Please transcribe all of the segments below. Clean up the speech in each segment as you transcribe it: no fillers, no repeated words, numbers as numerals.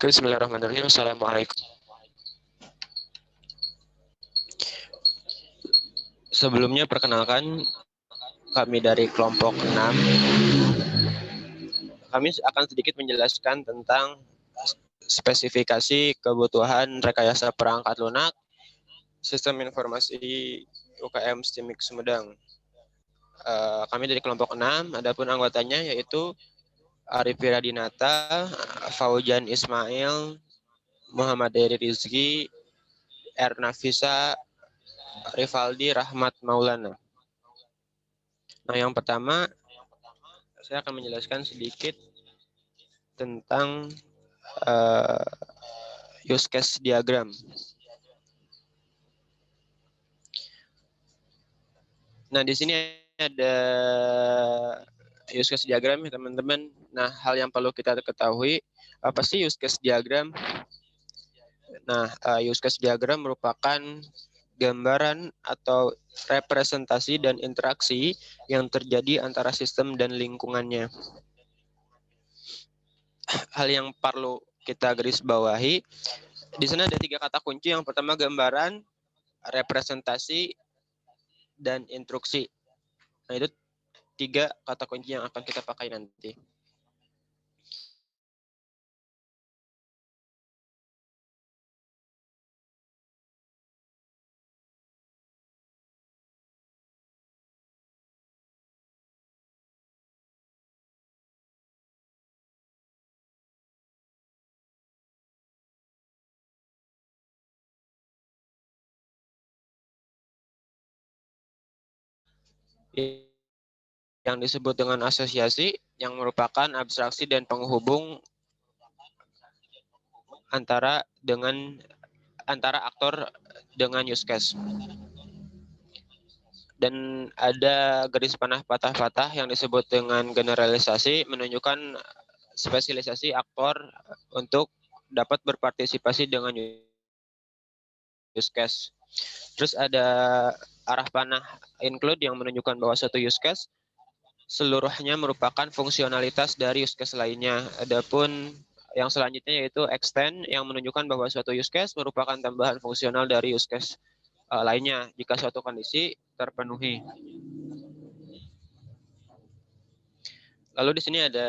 Bismillahirrahmanirrahim. Assalamualaikum. Sebelumnya perkenalkan, kami dari kelompok 6. Kami akan sedikit menjelaskan tentang spesifikasi kebutuhan rekayasa perangkat lunak, sistem informasi UKM STIMIK Sumedang. Kami dari kelompok 6, adapun anggotanya yaitu Arif Wiradinata, Faujan Ismail, Muhammad Eri Rizki, Ernafisa, Rivaldi Rahmat Maulana. Nah, yang pertama saya akan menjelaskan sedikit tentang use case diagram. Nah, di sini ada use case diagram ya teman-teman. Nah, hal yang perlu kita ketahui, apa sih use case diagram? Nah, use case diagram merupakan gambaran atau representasi dan interaksi yang terjadi antara sistem dan lingkungannya. Hal yang perlu kita garis bawahi, di sana ada 3 kata kunci. Yang pertama gambaran, representasi, dan instruksi. Nah, itu 3 kata kunci yang akan kita pakai nanti. Yang disebut dengan asosiasi, yang merupakan abstraksi dan penghubung antara aktor dengan use case. Dan ada garis panah patah-patah yang disebut dengan generalisasi, menunjukkan spesialisasi aktor untuk dapat berpartisipasi dengan use case. Terus ada arah panah include yang menunjukkan bahwa suatu use case seluruhnya merupakan fungsionalitas dari use case lainnya. Adapun yang selanjutnya yaitu extend yang menunjukkan bahwa suatu use case merupakan tambahan fungsional dari use case lainnya jika suatu kondisi terpenuhi. Lalu di sini ada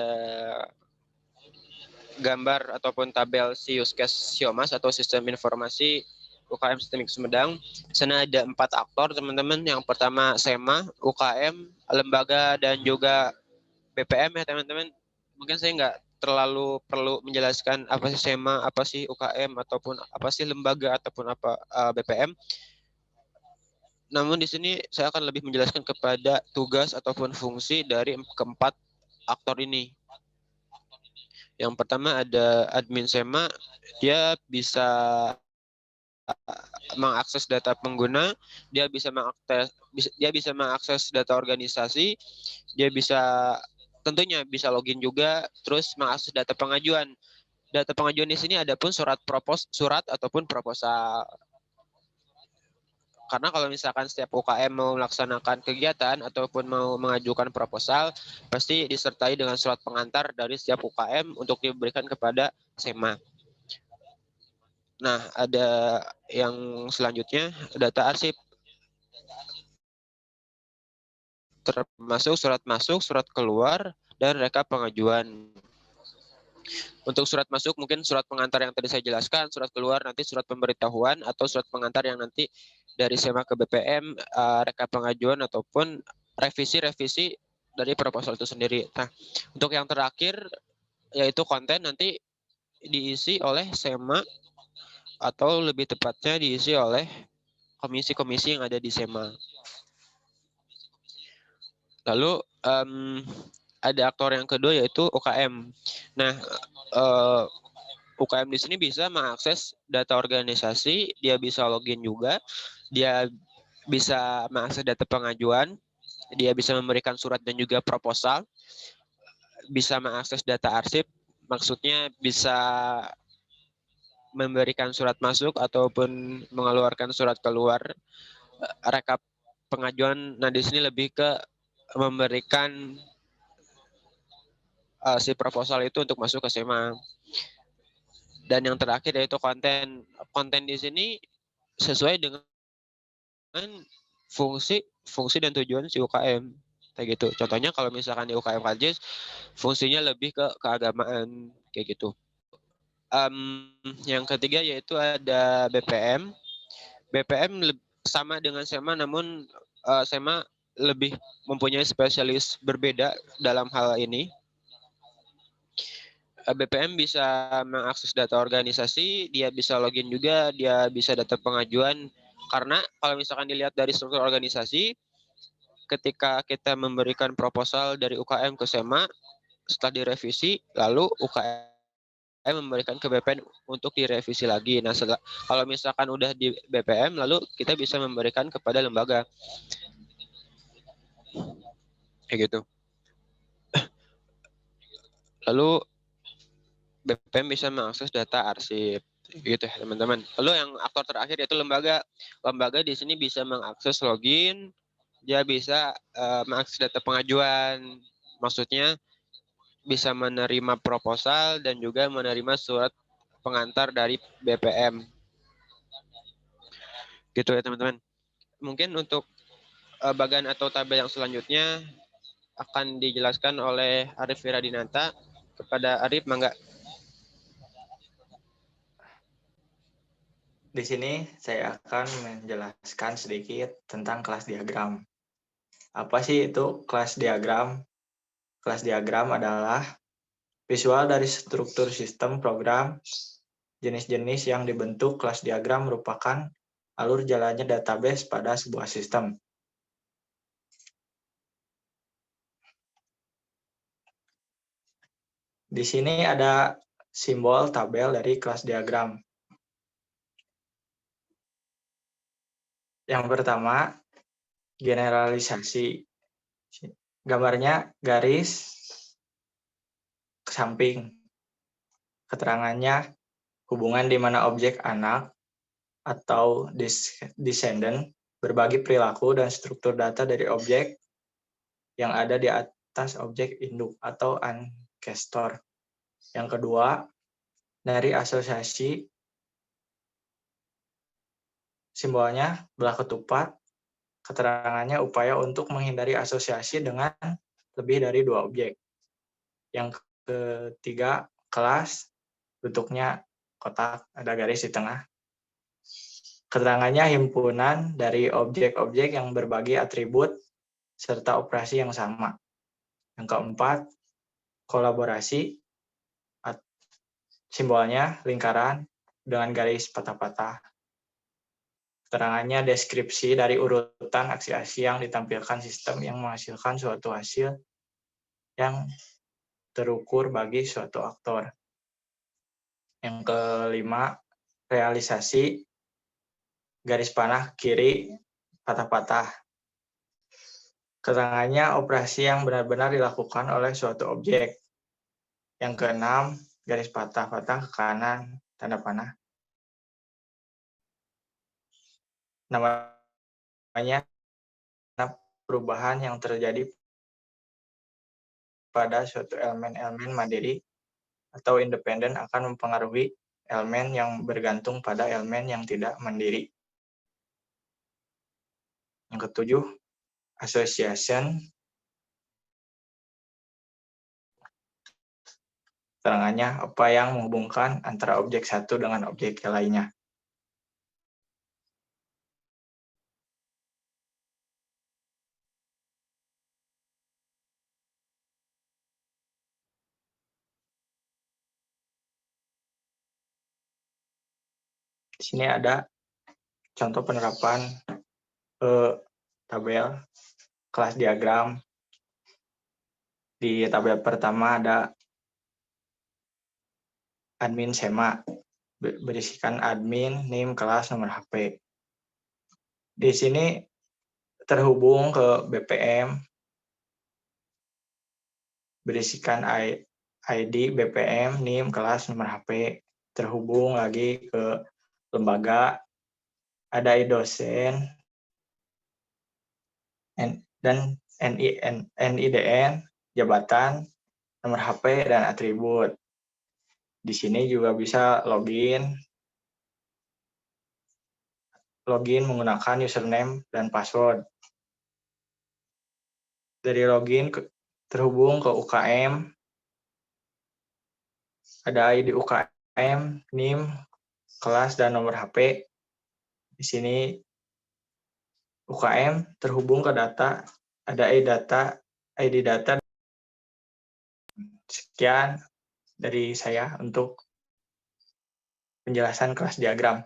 gambar ataupun tabel si use case SIOMAS atau sistem informasi UKM STIMIK Sumedang. Di sana ada 4 aktor teman-teman. Yang pertama SEMA, UKM, lembaga, dan juga BPM ya teman-teman. Mungkin saya nggak terlalu perlu menjelaskan apa sih SEMA, apa sih UKM, ataupun apa sih lembaga, ataupun apa BPM. Namun di sini saya akan lebih menjelaskan kepada tugas ataupun fungsi dari keempat aktor ini. Yang pertama ada admin SEMA, dia bisa mengakses data pengguna, dia bisa mengakses data organisasi, dia bisa tentunya bisa login juga, terus mengakses data pengajuan. Data pengajuan di sini ada pun surat ataupun proposal. Karena kalau misalkan setiap UKM mau melaksanakan kegiatan ataupun mau mengajukan proposal, pasti disertai dengan surat pengantar dari setiap UKM untuk diberikan kepada SEMA. Nah, ada yang selanjutnya, data arsip. Termasuk surat masuk, surat keluar, dan rekap pengajuan. Untuk surat masuk mungkin surat pengantar yang tadi saya jelaskan, surat keluar nanti surat pemberitahuan atau surat pengantar yang nanti dari SEMA ke BPM, rekap pengajuan ataupun revisi dari proposal itu sendiri. Nah, untuk yang terakhir yaitu konten nanti diisi oleh SEMA atau lebih tepatnya diisi oleh komisi-komisi yang ada di SEMA. Lalu ada aktor yang kedua yaitu UKM. Nah, UKM di sini bisa mengakses data organisasi, dia bisa login juga, dia bisa mengakses data pengajuan, dia bisa memberikan surat dan juga proposal, bisa mengakses data arsip, maksudnya bisa memberikan surat masuk ataupun mengeluarkan surat keluar, rekap pengajuan. Nah, di sini lebih ke memberikan si proposal itu untuk masuk ke SEMA. Dan yang terakhir yaitu konten. Konten di sini sesuai dengan fungsi dan tujuan si UKM. Kayak gitu. Contohnya kalau misalkan di UKM Kaljes, fungsinya lebih ke keagamaan kayak gitu. Yang ketiga yaitu ada BPM. BPM sama dengan SEMA, namun SEMA lebih mempunyai spesialis berbeda dalam hal ini. BPM bisa mengakses data organisasi, dia bisa login juga, dia bisa data pengajuan. Karena kalau misalkan dilihat dari struktur organisasi, ketika kita memberikan proposal dari UKM ke SEMA, setelah direvisi, lalu UKM memberikan ke BPM untuk direvisi lagi. Nah, kalau misalkan udah di BPM, lalu kita bisa memberikan kepada lembaga. Kayak gitu. Lalu BPM bisa mengakses data arsip gitu ya teman-teman. Lalu yang aktor terakhir yaitu lembaga. Lembaga di sini bisa mengakses login, dia bisa mengakses data pengajuan. Maksudnya bisa menerima proposal dan juga menerima surat pengantar dari BPM. Gitu ya teman-teman. Mungkin untuk bagan atau tabel yang selanjutnya akan dijelaskan oleh Arif Wiradinata. Kepada Arif, mangga. Di sini saya akan menjelaskan sedikit tentang kelas diagram. Apa sih itu kelas diagram? Kelas diagram adalah visual dari struktur sistem program. Jenis-jenis yang dibentuk kelas diagram merupakan alur jalannya database pada sebuah sistem. Di sini ada simbol tabel dari kelas diagram. Yang pertama, generalisasi. Gambarnya garis ke samping. Keterangannya hubungan di mana objek anak atau descendant berbagi perilaku dan struktur data dari objek yang ada di atas objek induk atau ancestor. Yang kedua, dari asosiasi, simbolnya belah ketupat, keterangannya upaya untuk menghindari asosiasi dengan lebih dari dua objek. Yang ketiga, kelas, bentuknya kotak, ada garis di tengah. Keterangannya himpunan dari objek-objek yang berbagi atribut serta operasi yang sama. Yang keempat, kolaborasi, simbolnya lingkaran dengan garis patah-patah. Keterangannya deskripsi dari urutan aksi-aksi yang ditampilkan sistem yang menghasilkan suatu hasil yang terukur bagi suatu aktor. Yang kelima, realisasi, garis panah kiri patah-patah. Keterangannya operasi yang benar-benar dilakukan oleh suatu objek. Yang keenam, garis patah-patah ke kanan, tanda panah. Namanya perubahan yang terjadi pada suatu elemen-elemen mandiri atau independen akan mempengaruhi elemen yang bergantung pada elemen yang tidak mandiri. Yang ketujuh, association. Keterangannya apa yang menghubungkan antara objek satu dengan objek lainnya. Di sini ada contoh penerapan tabel kelas diagram. Di tabel pertama ada admin SEMA, berisikan admin, NIM, kelas, nomor HP. Di sini terhubung ke BPM, berisikan ID, BPM, NIM, kelas, nomor HP. Terhubung lagi ke lembaga, ada dosen, dan NIDN, jabatan, nomor HP, dan atribut. Di sini juga bisa login menggunakan username dan password. Dari login terhubung ke UKM, ada ID UKM, NIM, kelas, dan nomor HP. Di sini UKM terhubung ke data, ada ID data. Sekian dari saya untuk penjelasan kelas diagram.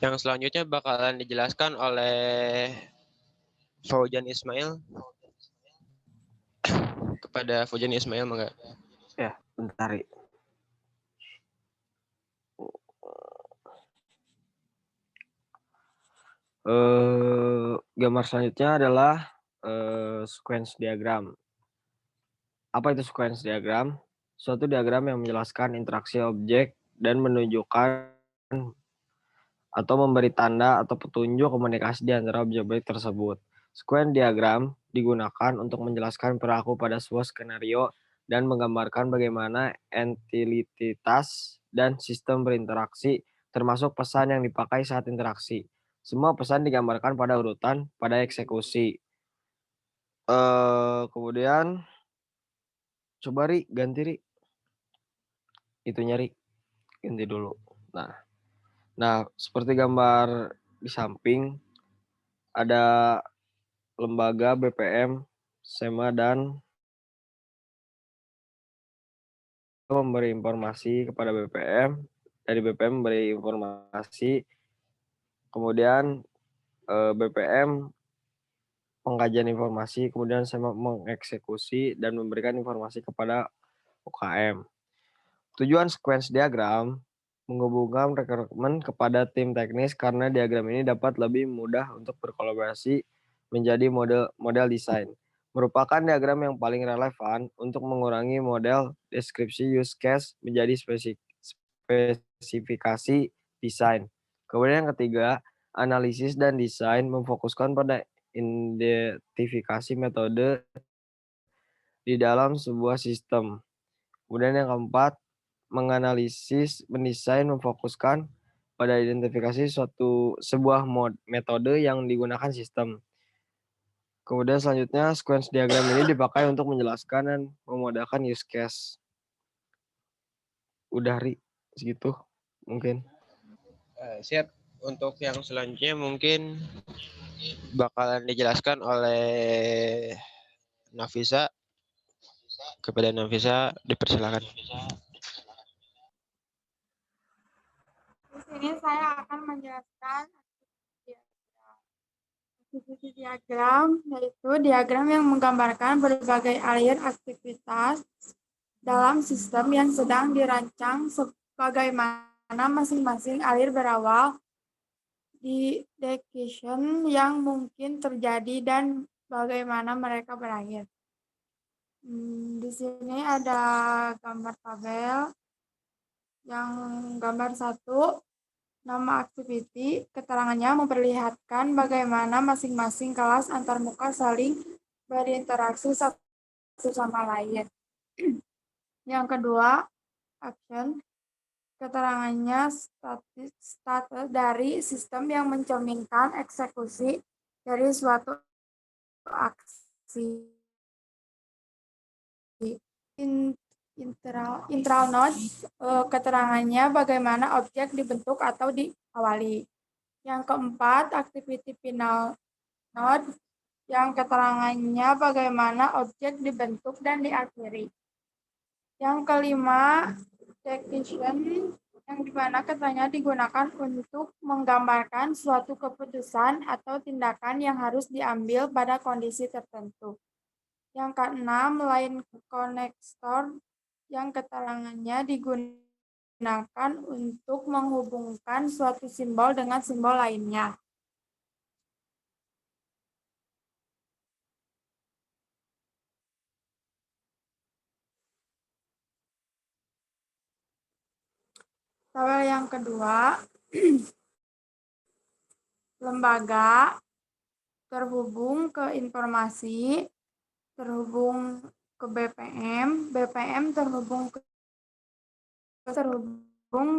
Yang selanjutnya bakalan dijelaskan oleh Faujan Ismail. Kepada Faujan Ismail, enggak? Ya, bentar. Gambar selanjutnya adalah sequence diagram. Apa itu sequence diagram? Suatu diagram yang menjelaskan interaksi objek dan menunjukkan atau memberi tanda atau petunjuk komunikasi di antara objek-objek tersebut. Sequence diagram digunakan untuk menjelaskan perilaku pada sebuah skenario dan menggambarkan bagaimana entititas dan sistem berinteraksi, termasuk pesan yang dipakai saat interaksi. Semua pesan digambarkan pada urutan pada eksekusi. Kemudian coba Ri, ganti Ri. Itu nyari, ganti dulu. Nah, seperti gambar di samping ada lembaga BPM, SEMA, dan memberi informasi kepada BPM, dari BPM memberi informasi, kemudian BPM pengkajian informasi, kemudian SEMA mengeksekusi dan memberikan informasi kepada UKM. Tujuan sequence diagram menghubungkan rekrutmen kepada tim teknis karena diagram ini dapat lebih mudah untuk berkolaborasi menjadi model desain. Merupakan diagram yang paling relevan untuk mengurangi model deskripsi use case menjadi spesifikasi desain. Kemudian yang ketiga, analisis dan desain memfokuskan pada identifikasi metode di dalam sebuah sistem. Kemudian yang keempat, menganalisis, mendesain, memfokuskan pada identifikasi sebuah metode yang digunakan sistem. Kemudian selanjutnya, sequence diagram ini dipakai untuk menjelaskan dan memodelkan use case. Udah Ri, segitu mungkin. Siap. Untuk yang selanjutnya mungkin bakalan dijelaskan oleh Nafisa. Kepada Nafisa dipersilakan. Di sini saya akan menjelaskan aktiviti diagram, yaitu diagram yang menggambarkan berbagai alir aktivitas dalam sistem yang sedang dirancang sebagaimana masing-masing alir berawal di decision yang mungkin terjadi dan bagaimana mereka berakhir. Di sini ada gambar tabel yang gambar 1, nama activity, keterangannya memperlihatkan bagaimana masing-masing kelas antarmuka saling berinteraksi satu sama lain. Yang kedua, action, keterangannya status dari sistem yang mencerminkan eksekusi dari suatu aksi. Internal node, keterangannya bagaimana objek dibentuk atau diawali. Yang keempat, activity final node, yang keterangannya bagaimana objek dibentuk dan diakhiri. Yang kelima, decision, yang dimana katanya digunakan untuk menggambarkan suatu keputusan atau tindakan yang harus diambil pada kondisi tertentu. Yang keenam, line connector, yang keterangannya digunakan untuk menghubungkan suatu simbol dengan simbol lainnya. Tabel yang kedua, lembaga terhubung ke informasi, terhubung ke BPM, BPM terhubung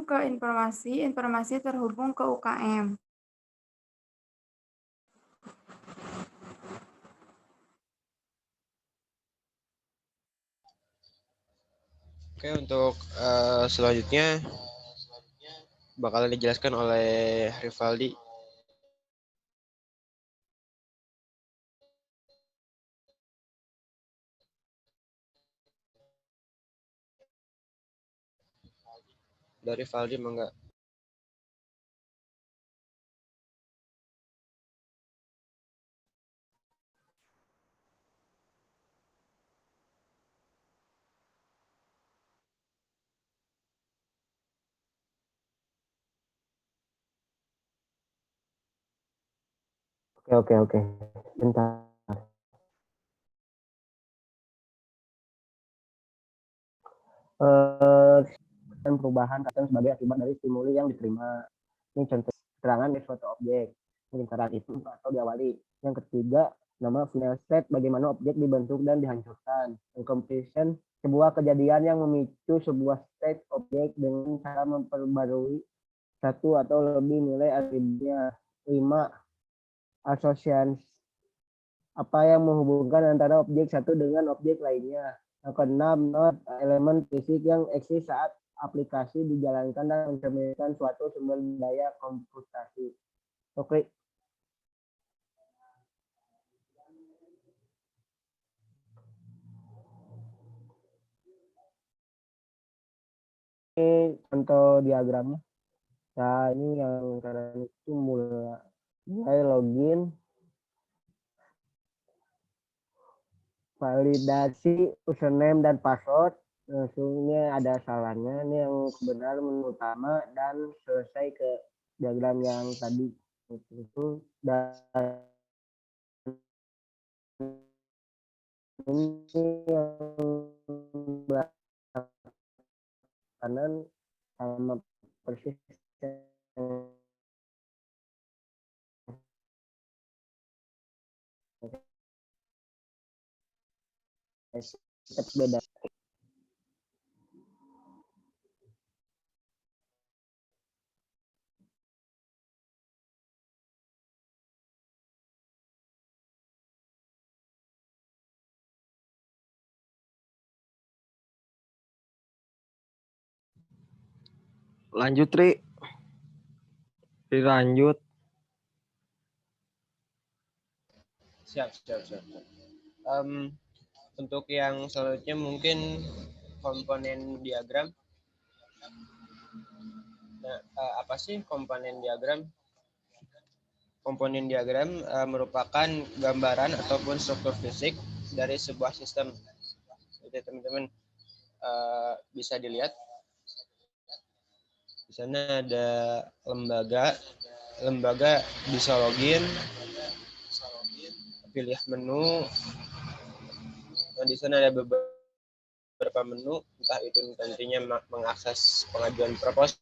ke informasi, informasi terhubung ke UKM. Oke, untuk selanjutnya bakalan dijelaskan oleh Rivaldi. Dari Rivaldi, mangga. Oke. Bentar. Dan perubahan pattern sebagai akibat dari stimuli yang diterima. Ini contoh keterangan dari suatu objek. Lingkaran itu atau diawali. Yang ketiga, nama final state, bagaimana objek dibentuk dan dihancurkan. Yang completion, sebuah kejadian yang memicu sebuah state objek dengan cara memperbarui satu atau lebih nilai atributnya. 5. Association, apa yang menghubungkan antara objek satu dengan objek lainnya. Yang keenam, not elemen fisik yang eksis saat aplikasi dijalankan dan mencerminkan suatu sumber daya komputasi. Oke. Ini contoh diagramnya. Nah, ini yang sekarang itu mulai login, validasi username dan password. Langsungnya ada salahnya. Ini yang benar menu utama dan selesai ke diagram yang tadi itu. Dan ini yang kanan sama persis beda. Lanjut, Ri. Lanjut. Siap. Untuk yang selanjutnya mungkin komponen diagram. Nah, apa sih komponen diagram? Komponen diagram merupakan gambaran ataupun struktur fisik dari sebuah sistem. Jadi teman-teman bisa dilihat. Di sana ada lembaga bisa login, pilih menu. Nah, di sana ada beberapa menu, entah itu nantinya mengakses pengajuan proposal,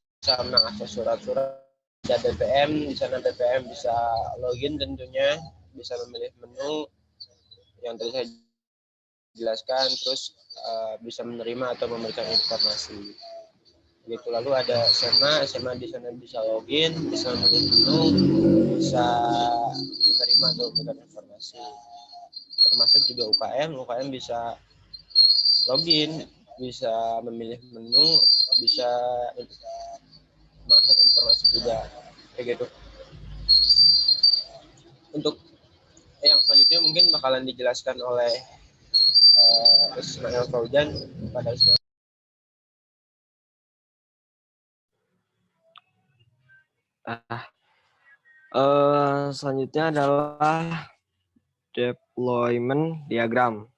mengakses surat-surat. Ada BPM, di sana BPM bisa login tentunya, bisa memilih menu yang tadi saya jelaskan, terus bisa menerima atau memberikan informasi. Gitu. Lalu ada SMA di sana bisa login, bisa memilih menu, bisa menerima atau memberikan informasi. Termasuk juga UKM bisa login, bisa memilih menu, bisa masuk informasi juga, kayak gitu. Untuk yang selanjutnya mungkin bakalan dijelaskan oleh Ismail Fauzan pada Ismail. Selanjutnya adalah deployment diagram.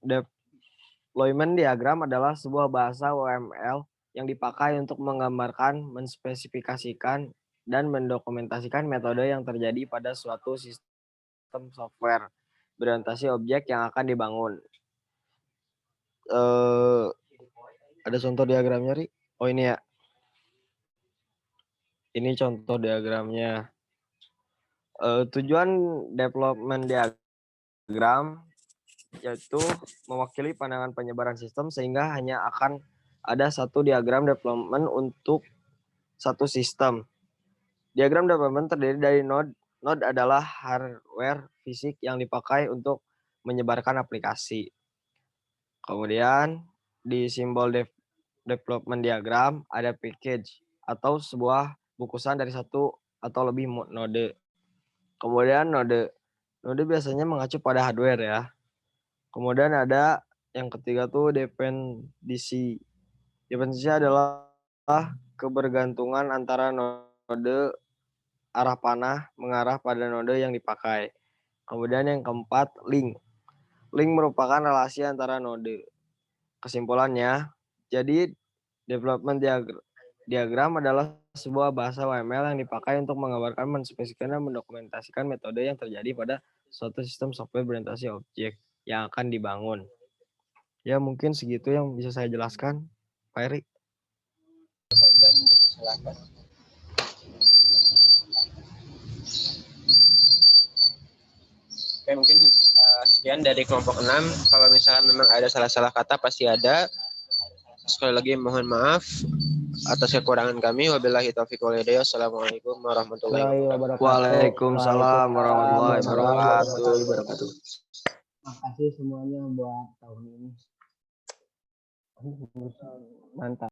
Deployment diagram adalah sebuah bahasa OML yang dipakai untuk menggambarkan, menspesifikasikan, dan mendokumentasikan metode yang terjadi pada suatu sistem software berorientasi objek yang akan dibangun. Ada contoh diagramnya, Ri? Oh ini ya. Ini contoh diagramnya. Tujuan development diagram yaitu mewakili pandangan penyebaran sistem sehingga hanya akan ada satu diagram development untuk satu sistem. Diagram development terdiri dari node. Node adalah hardware fisik yang dipakai untuk menyebarkan aplikasi. Kemudian di simbol development diagram ada package atau sebuah bungkusan dari satu atau lebih node. Kemudian node biasanya mengacu pada hardware ya. Kemudian ada yang ketiga tuh dependensi. Dependensi adalah kebergantungan antara node arah panah mengarah pada node yang dipakai. Kemudian yang keempat, link. Link merupakan relasi antara node. Kesimpulannya, jadi development diagram adalah sebuah bahasa WML yang dipakai untuk menggambarkan, menspesifikasikan, dan mendokumentasikan metode yang terjadi pada suatu sistem software berorientasi objek yang akan dibangun. Ya mungkin segitu yang bisa saya jelaskan, Pak Erik. Dan dipersilahkan. Oke, mungkin sekian dari kelompok 6. Kalau misalkan memang ada salah-salah kata pasti ada. Sekali lagi mohon maaf atas kekurangan kami. Wabillahi taufiq wal hidayah. Assalamualaikum warahmatullahi wabarakatuh. Waalaikumsalam warahmatullahi wabarakatuh. Terima kasih semuanya buat tahun ini. Mantap.